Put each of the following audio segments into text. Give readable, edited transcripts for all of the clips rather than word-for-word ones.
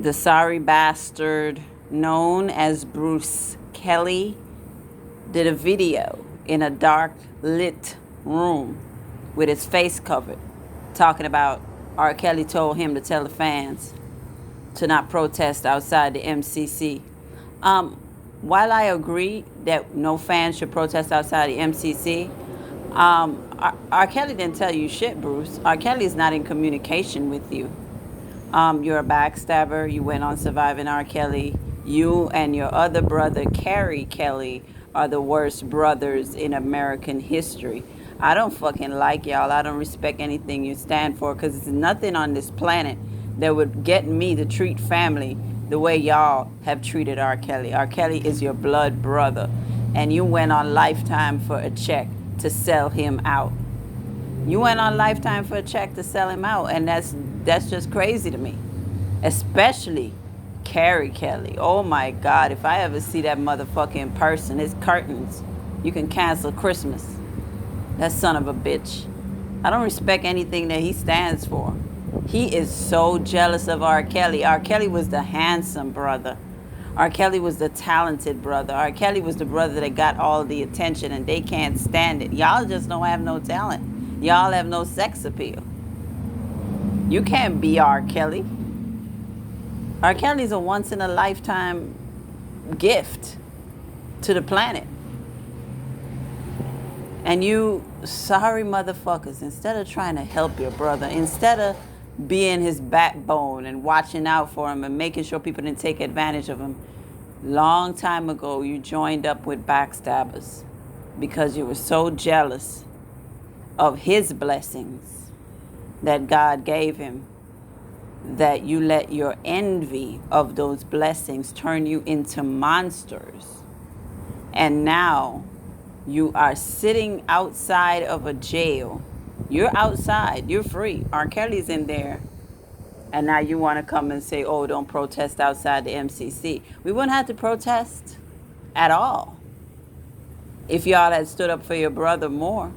The sorry bastard known as Bruce Kelly did a video in a dark lit room with his face covered, talking about R. Kelly told him to tell the fans to not protest outside the MCC. While I agree that no fans should protest outside the MCC, R. Kelly didn't tell you shit, Bruce. R. Kelly is not in communication with you. You're a backstabber. You went on Surviving R. Kelly. You and your other brother, Carey Kelly, are the worst brothers in American history. I don't fucking like y'all. I don't respect anything you stand for, because there's nothing on this planet that would get me to treat family the way y'all have treated R. Kelly. R. Kelly is your blood brother, and you went on Lifetime for a check to sell him out. You went on Lifetime for a check to sell him out, and that's just crazy to me. Especially Carey Kelly. Oh my God, if I ever see that motherfucker in person, it's curtains. You can cancel Christmas. That son of a bitch. I don't respect anything that he stands for. He is so jealous of R. Kelly. R. Kelly was the handsome brother. R. Kelly was the talented brother. R. Kelly was the brother that got all the attention, and they can't stand it. Y'all just don't have no talent. Y'all have no sex appeal. You can't be R. Kelly. R. Kelly's a once-in-a-lifetime gift to the planet. And you sorry motherfuckers, instead of trying to help your brother, instead of being his backbone and watching out for him and making sure people didn't take advantage of him, long time ago you joined up with backstabbers because you were so jealous of his blessings that God gave him, that you let your envy of those blessings turn you into monsters. And now you are sitting outside of a jail. You're outside. You're free. R. Kelly's in there. And now you want to come and say, oh, don't protest outside the MCC. We wouldn't have to protest at all if y'all had stood up for your brother more.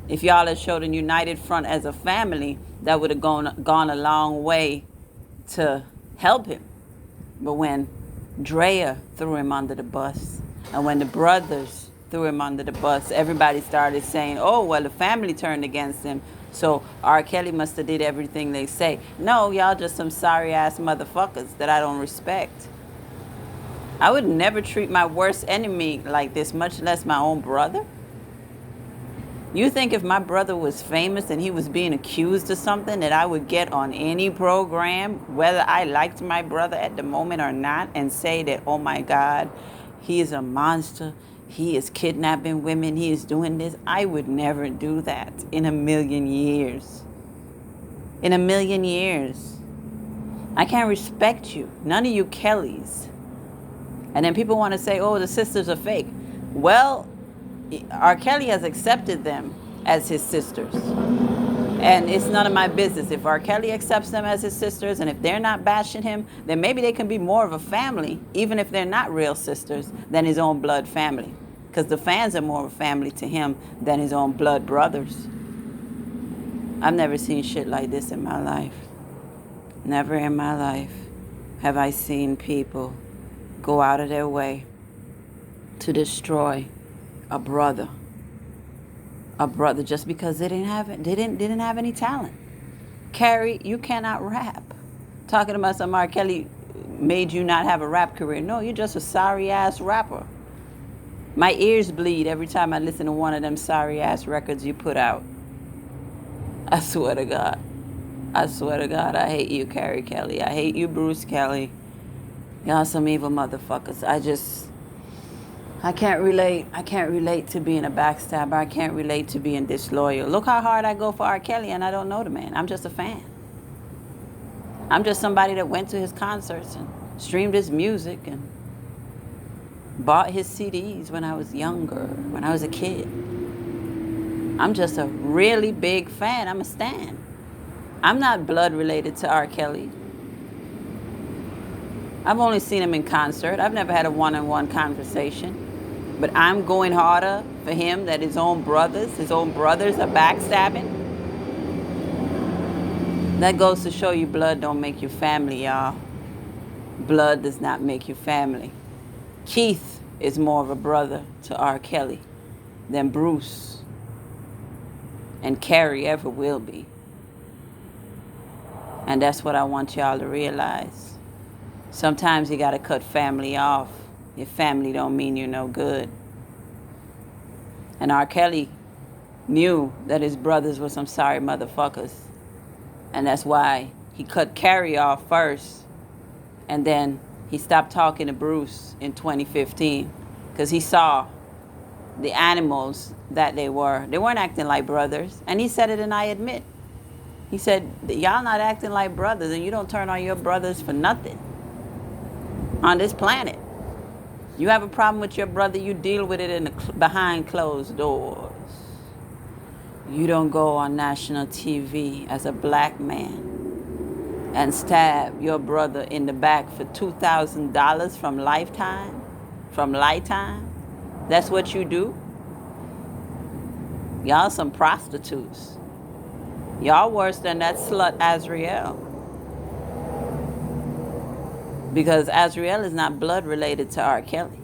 If y'all had showed a united front as a family, that would have gone a long way to help him. But when Drea threw him under the bus, and when the brothers threw him under the bus, everybody started saying, oh, well, the family turned against him, so R. Kelly must have did everything they say. No, y'all just some sorry-ass motherfuckers that I don't respect. I would never treat my worst enemy like this, much less my own brother. You think if my brother was famous and he was being accused of something, that I would get on any program, whether I liked my brother at the moment or not, and say that, oh my God, he is a monster, he is kidnapping women, he is doing this? I would never do that in a million years. In a million years. I can't respect you. None of you Kellys. And then people want to say, oh, the sisters are fake. Well, R. Kelly has accepted them as his sisters. And it's none of my business. If R. Kelly accepts them as his sisters, and if they're not bashing him, then maybe they can be more of a family, even if they're not real sisters, than his own blood family. Because the fans are more of a family to him than his own blood brothers. I've never seen shit like this in my life. Never in my life have I seen people go out of their way to destroy a brother just because they didn't have any talent. Carey, you cannot rap. Talking about some R. Kelly made you not have a rap career. No, you're just a sorry ass rapper. My ears bleed every time I listen to one of them sorry ass records you put out. I swear to God. I swear to God, I hate you, Carey Kelly. I hate you, Bruce Kelly. Y'all some evil motherfuckers. I can't relate. I can't relate to being a backstabber. I can't relate to being disloyal. Look how hard I go for R. Kelly, and I don't know the man. I'm just a fan. I'm just somebody that went to his concerts and streamed his music and bought his CDs when I was younger, when I was a kid. I'm just a really big fan. I'm a stan. I'm not blood related to R. Kelly. I've only seen him in concert. I've never had a one-on-one conversation. But I'm going harder for him that his own brothers are backstabbing. That goes to show you blood don't make you family, y'all. Blood does not make you family. Keith is more of a brother to R. Kelly than Bruce and Carey ever will be. And that's what I want y'all to realize. Sometimes you gotta cut family off if family don't mean you're no good. And R. Kelly knew that his brothers were some sorry motherfuckers. And that's why he cut Carey off first. And then he stopped talking to Bruce in 2015 because he saw the animals that they were. They weren't acting like brothers. And he said it, and I admit. He said, y'all not acting like brothers, and you don't turn on your brothers for nothing on this planet. You have a problem with your brother, you deal with it behind closed doors. You don't go on national TV as a black man and stab your brother in the back for $2,000 from Lifetime. That's what you do? Y'all some prostitutes. Y'all worse than that slut Azriel. Because Azriel is not blood related to R. Kelly.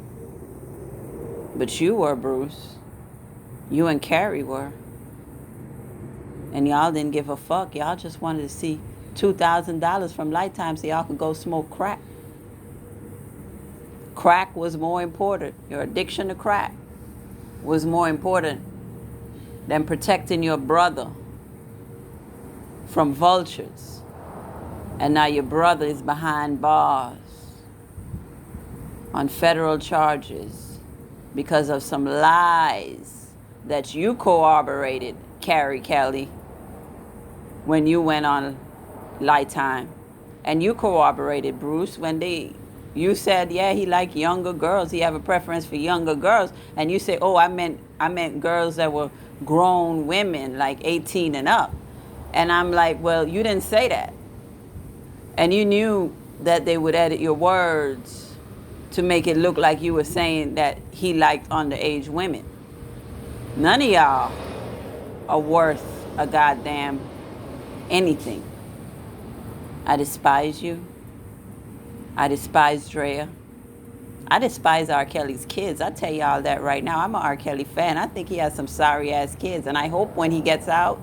But you were, Bruce. You and Carey were. And y'all didn't give a fuck. Y'all just wanted to see $2,000 from Lifetime so y'all could go smoke crack. Crack was more important. Your addiction to crack was more important than protecting your brother from vultures. And now your brother is behind bars on federal charges because of some lies that you corroborated, Carey Kelly, when you went on Lifetime. And you corroborated, Bruce, when you said, yeah, he liked younger girls. He have a preference for younger girls. And you say, oh, I meant girls that were grown women, like 18 and up. And I'm like, well, you didn't say that. And you knew that they would edit your words to make it look like you were saying that he liked underage women. None of y'all are worth a goddamn anything. I despise you. I despise Drea. I despise R. Kelly's kids. I tell y'all that right now. I'm an R. Kelly fan. I think he has some sorry-ass kids. And I hope when he gets out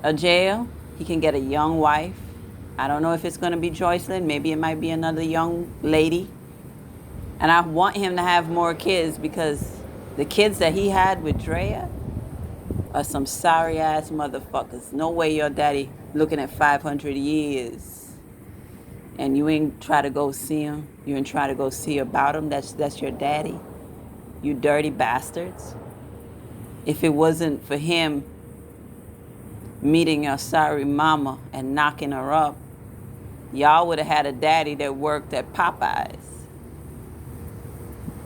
of jail, he can get a young wife. I don't know if it's going to be Joycelyn. Maybe it might be another young lady. And I want him to have more kids because the kids that he had with Drea are some sorry-ass motherfuckers. No way your daddy looking at 500 years and you ain't try to go see him. You ain't try to go see about him. That's your daddy. You dirty bastards. If it wasn't for him meeting your sorry mama and knocking her up, y'all would have had a daddy that worked at Popeyes.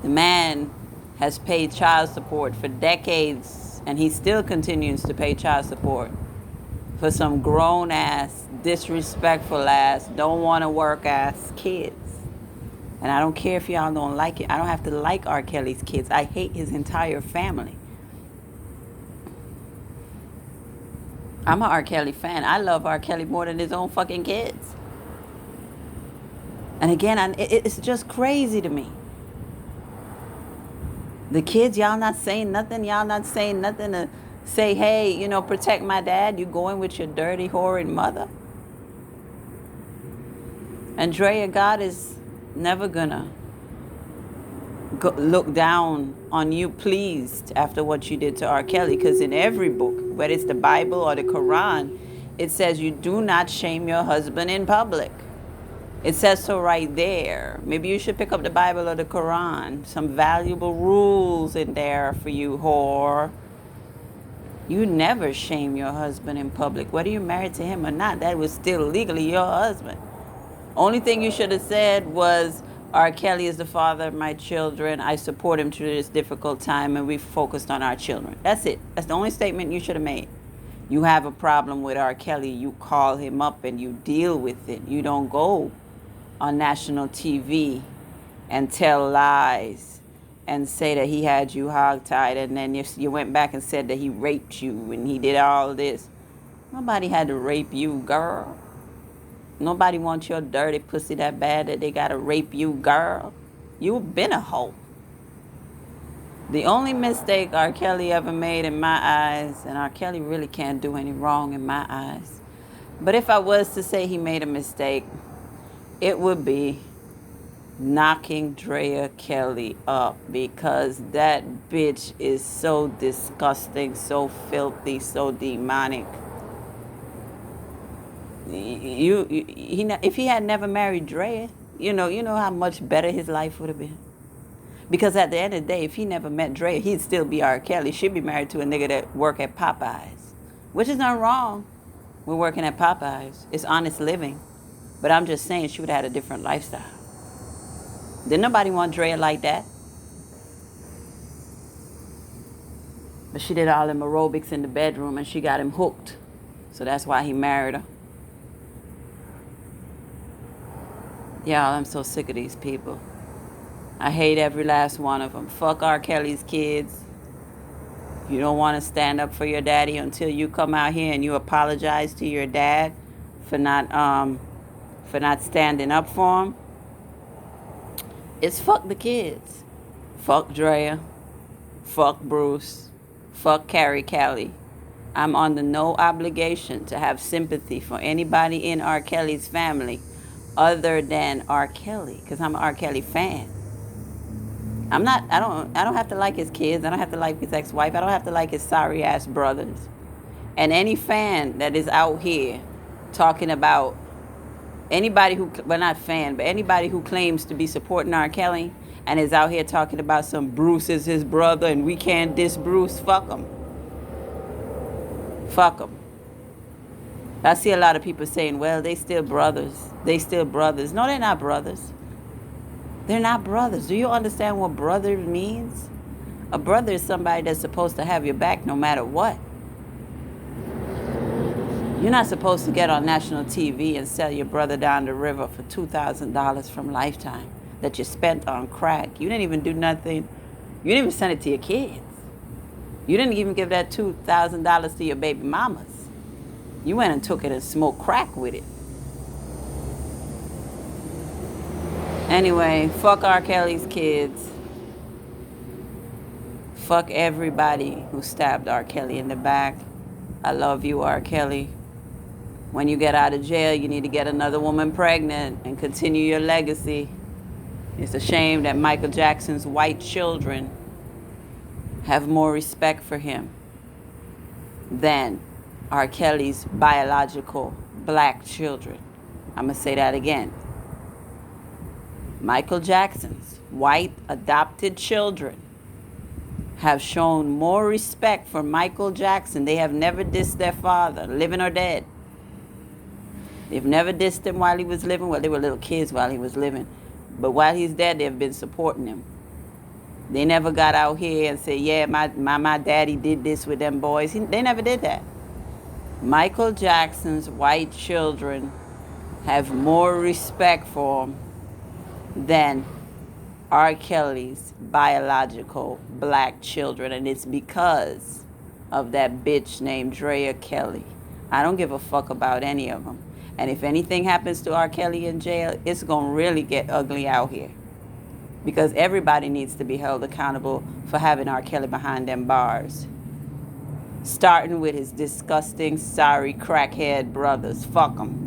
The man has paid child support for decades, and he still continues to pay child support for some grown-ass, disrespectful-ass, don't-want-to-work-ass kids. And I don't care if y'all don't like it. I don't have to like R. Kelly's kids. I hate his entire family. I'm an R. Kelly fan. I love R. Kelly more than his own fucking kids. And again, it's just crazy to me. The kids, y'all not saying nothing. Y'all not saying nothing to say, hey, protect my dad. You going with your dirty, horrid mother. And Drea, God is never gonna look down on you pleased after what you did to R. Kelly. Because in every book, whether it's the Bible or the Quran, it says you do not shame your husband in public. It says so right there. Maybe you should pick up the Bible or the Quran. Some valuable rules in there for you, whore. You never shame your husband in public, whether you're married to him or not. That was still legally your husband. Only thing you should have said was, R. Kelly is the father of my children. I support him through this difficult time, and we focused on our children. That's it. That's the only statement you should have made. You have a problem with R. Kelly, you call him up and you deal with it. You don't go on national TV and tell lies and say that he had you hogtied, and then you went back and said that he raped you and he did all this. Nobody had to rape you, girl. Nobody wants your dirty pussy that bad that they gotta rape you, girl. You've been a hoe. The only mistake R. Kelly ever made in my eyes, and R. Kelly really can't do any wrong in my eyes, but if I was to say he made a mistake, it would be knocking Drea Kelly up, because that bitch is so disgusting, so filthy, so demonic. If he had never married Drea, you know how much better his life would have been. Because at the end of the day, if he never met Drea, he'd still be R. Kelly. She'd be married to a nigga that work at Popeyes, which is not wrong. We're working at Popeyes. It's honest living. But I'm just saying she would have had a different lifestyle. Didn't nobody want Drea like that. But she did all them aerobics in the bedroom and she got him hooked. So that's why he married her. Y'all, I'm so sick of these people. I hate every last one of them. Fuck R. Kelly's kids. You don't want to stand up for your daddy until you come out here and you apologize to your dad for not standing up for him. It's fuck the kids. Fuck Drea. Fuck Bruce. Fuck Carey Kelly. I'm under no obligation to have sympathy for anybody in R. Kelly's family other than R. Kelly, because I'm an R. Kelly fan. I don't have to like his kids. I don't have to like his ex-wife. I don't have to like his sorry ass brothers. And any fan that is out here talking about anybody who, well, not fan, but anybody who claims to be supporting R. Kelly and is out here talking about some Bruce is his brother and we can't diss Bruce, fuck him. Fuck him. I see a lot of people saying, well, they still brothers. They still brothers. No, they're not brothers. They're not brothers. Do you understand what brother means? A brother is somebody that's supposed to have your back no matter what. You're not supposed to get on national TV and sell your brother down the river for $2,000 from Lifetime that you spent on crack. You didn't even do nothing. You didn't even send it to your kids. You didn't even give that $2,000 to your baby mamas. You went and took it and smoked crack with it. Anyway, fuck R. Kelly's kids. Fuck everybody who stabbed R. Kelly in the back. I love you, R. Kelly. When you get out of jail, you need to get another woman pregnant and continue your legacy. It's a shame that Michael Jackson's white children have more respect for him than R. Kelly's biological black children. I'm going to say that again. Michael Jackson's white adopted children have shown more respect for Michael Jackson. They have never dissed their father, living or dead. They've never dissed him while he was living. Well, they were little kids while he was living. But while he's dead, they've been supporting him. They never got out here and said, yeah, my daddy did this with them boys. They never did that. Michael Jackson's white children have more respect for him than R. Kelly's biological black children. And it's because of that bitch named Drea Kelly. I don't give a fuck about any of them. And if anything happens to R. Kelly in jail, it's going to really get ugly out here. Because everybody needs to be held accountable for having R. Kelly behind them bars. Starting with his disgusting, sorry, crackhead brothers. Fuck them.